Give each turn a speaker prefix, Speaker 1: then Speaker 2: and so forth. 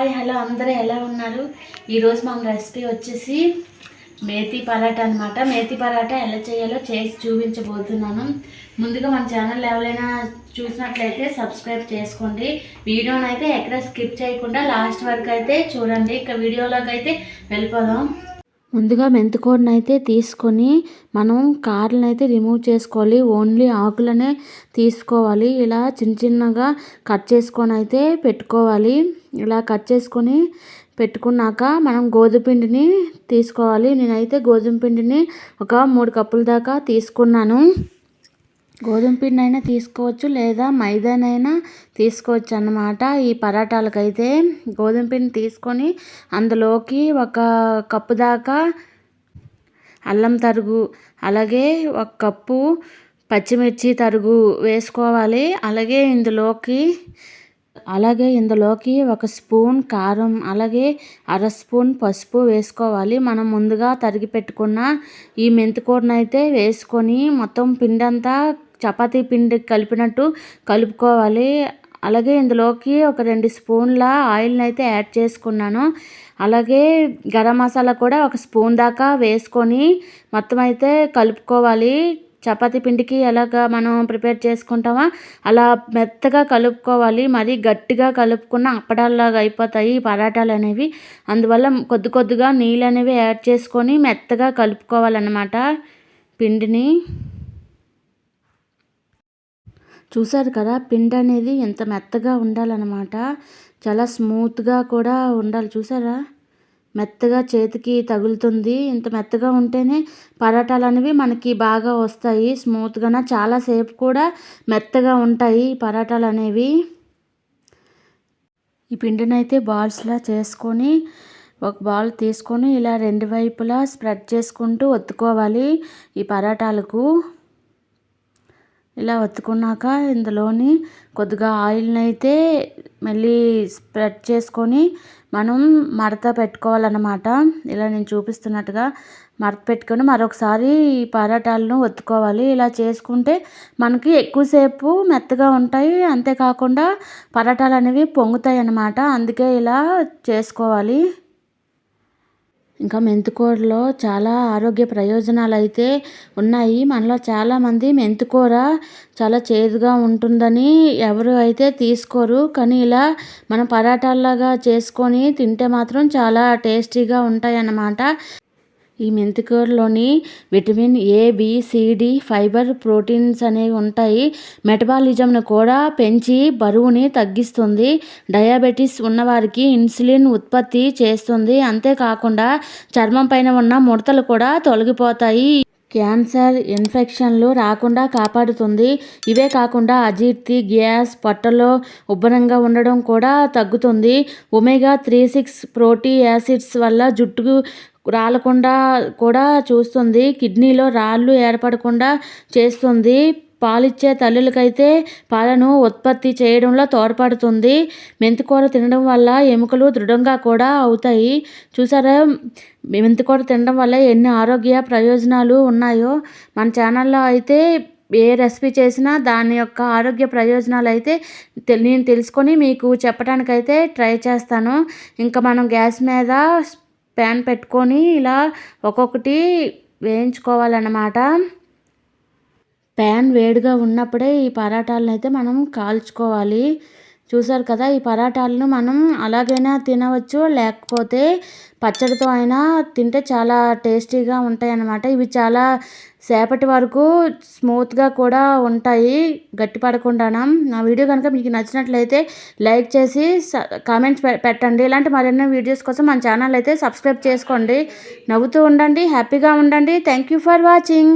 Speaker 1: Hi hello అందరూ ఎలా ఉన్నారు? ఈరోజు మన రెసిపీ వచ్చేసి మేతి పరాటా అనమాట. మేతి పరాటా ఎలా చేయాలో చేసి చూపించబోతున్నాను. ముందుగా మన ఛానల్ ఎవరైనా చూసినట్లయితే సబ్స్క్రైబ్ చేసుకోండి. వీడియోని అయితే ఎక్కడ స్కిప్ చేయకుండా లాస్ట్ వరకు అయితే చూడండి. ఇక వీడియోలోకి అయితే వెళ్ళిపోదాం. ముందుగా మెంతికూరను అయితే తీసుకొని మనం కాడలను అయితే రిమూవ్ చేసుకోవాలి. ఓన్లీ ఆకులనే తీసుకోవాలి. ఇలా చిన్న చిన్నగా కట్ చేసుకొని అయితే పెట్టుకోవాలి. ఇలా కట్ చేసుకొని పెట్టుకున్నాక మనం గోధుమ పిండిని తీసుకోవాలి. నేనైతే గోధుమ పిండిని ఒక 3 కప్పుల దాకా తీసుకున్నాను. గోధుమ పిండి అయినా తీసుకోవచ్చు, లేదా మైదానైనా తీసుకోవచ్చు అన్నమాట. ఈ పరాటాలకైతే గోధుమ పిండి తీసుకొని అందులోకి 1 కప్పు దాకా అల్లం తరుగు, అలాగే 1 కప్పు పచ్చిమిర్చి తరుగు వేసుకోవాలి. అలాగే ఇందులోకి 1 స్పూన్ కారం, అలాగే 1/2 స్పూన్ పసుపు వేసుకోవాలి. మనం ముందుగా తరిగి పెట్టుకున్న ఈ మెంతికూరను అయితే వేసుకొని మొత్తం పిండి అంతా చపాతీ పిండి కలిపినట్టు కలుపుకోవాలి. అలాగే ఇందులోకి ఒక 2 స్పూన్ల ఆయిల్ని అయితే యాడ్ చేసుకున్నాను. అలాగే గరం మసాలా కూడా 1 స్పూన్ దాకా వేసుకొని మొత్తం అయితే కలుపుకోవాలి. చపాతీ పిండికి ఎలాగ మనం ప్రిపేర్ చేసుకుంటామో అలా మెత్తగా కలుపుకోవాలి. మరీ గట్టిగా కలుపుకున్న అప్పడాల్లాగా అయిపోతాయి ఈ పరాటాలు అనేవి. అందువల్ల కొద్దిగా నీళ్ళు అనేవి యాడ్ చేసుకొని మెత్తగా కలుపుకోవాలన్నమాట పిండిని. చూసారు కదా, పిండి అనేది ఎంత మెత్తగా ఉండాలన్నమాట. చాలా స్మూత్గా కూడా ఉండాలి. చూసారా, మెత్తగా చేతికి తగులుతుంది. ఇంత మెత్తగా ఉంటేనే పరాటాలు అనేవి మనకి బాగా వస్తాయి. స్మూత్గా చాలాసేపు కూడా మెత్తగా ఉంటాయి ఈ పరాటాలు అనేవి. ఈ పిండిని అయితే బాల్స్లా చేసుకొని ఒక బాల్ తీసుకొని ఇలా 2 వైపులా స్ప్రెడ్ చేసుకుంటూ ఒత్తుకోవాలి ఈ పరాటాలకు. ఇలా ఒత్తుకున్నాక ఇందులోని కొద్దిగా ఆయిల్ని అయితే మళ్ళీ స్ప్రెడ్ చేసుకొని మనం మడత పెట్టుకోవాలన్నమాట. ఇలా నేను చూపిస్తున్నట్టుగా మడత పెట్టుకొని మరొకసారి ఈ పరాటాలను ఒత్తుకోవాలి. ఇలా చేసుకుంటే మనకి ఎక్కువసేపు మెత్తగా ఉంటాయి. అంతేకాకుండా పరాటాలు అనేవి పొంగుతాయి అన్నమాట. అందుకే ఇలా చేసుకోవాలి. ఇంకా మెంతికూరలో చాలా ఆరోగ్య ప్రయోజనాలు అయితే ఉన్నాయి. మనలో చాలామంది మెంతికూర చాలా చేదుగా ఉంటుందని ఎవరు అయితే తీసుకోరు. కానీ ఇలా మనం పరాటాల్లాగా చేసుకొని తింటే మాత్రం చాలా టేస్టీగా ఉంటాయి అన్నమాట. ఈ మెంతికూరలోని vitamin A, B, C, D, fibre, proteins అనేవి ఉంటాయి. మెటబాలిజంను కూడా పెంచి బరువుని తగ్గిస్తుంది. డయాబెటీస్ ఉన్నవారికి ఇన్సులిన్ ఉత్పత్తి చేస్తుంది. అంతేకాకుండా చర్మం పైన ఉన్న ముడతలు కూడా తొలగిపోతాయి. క్యాన్సర్, ఇన్ఫెక్షన్లు రాకుండా కాపాడుతుంది. ఇవే కాకుండా అజీర్తి, గ్యాస్, పొట్టలో ఉబ్బరంగా ఉండడం కూడా తగ్గుతుంది. ఒమేగా 3, 6 ప్రోటీ యాసిడ్స్ వల్ల జుట్టు రాలకుండా కూడా చూస్తుంది. కిడ్నీలో రాళ్ళు ఏర్పడకుండా చేస్తుంది. పాలిచ్చే తల్లులకైతే పాలను ఉత్పత్తి చేయడంలో తోడ్పడుతుంది. మెంతికూర తినడం వల్ల ఎముకలు దృఢంగా కూడా అవుతాయి. చూసారా, మెంతికూర తినడం వల్ల ఎన్ని ఆరోగ్య ప్రయోజనాలు ఉన్నాయో. మన ఛానల్లో అయితే ఏ రెసిపీ చేసినా దాని యొక్క ఆరోగ్య ప్రయోజనాలు అయితే నేను తెలుసుకొని మీకు చెప్పడానికైతే ట్రై చేస్తాను. ఇంకా మనం గ్యాస్ మీద ప్యాన్ పెట్టుకొని ఇలా ఒక్కొక్కటి వేయించుకోవాలన్నమాట. ప్యాన్ వేడిగా ఉన్నప్పుడే ఈ పరాటాలను అయితే మనం కాల్చుకోవాలి. చూసారు కదా, ఈ పరాటాలను మనం అలాగైనా తినవచ్చు, లేకపోతే పచ్చడితో అయినా తింటే చాలా టేస్టీగా ఉంటాయి అన్నమాట. ఇవి చాలా సేపటి వరకు స్మూత్గా కూడా ఉంటాయి, గట్టిపడకుండా. నా వీడియో కనుక మీకు నచ్చినట్లయితే లైక్ చేసి కామెంట్స్ పెట్టండి. ఇలాంటి మరెన్నో వీడియోస్ కోసం మన ఛానల్ అయితే సబ్స్క్రైబ్ చేసుకోండి. నవ్వుతూ ఉండండి, హ్యాపీగా ఉండండి. Thank you for watching.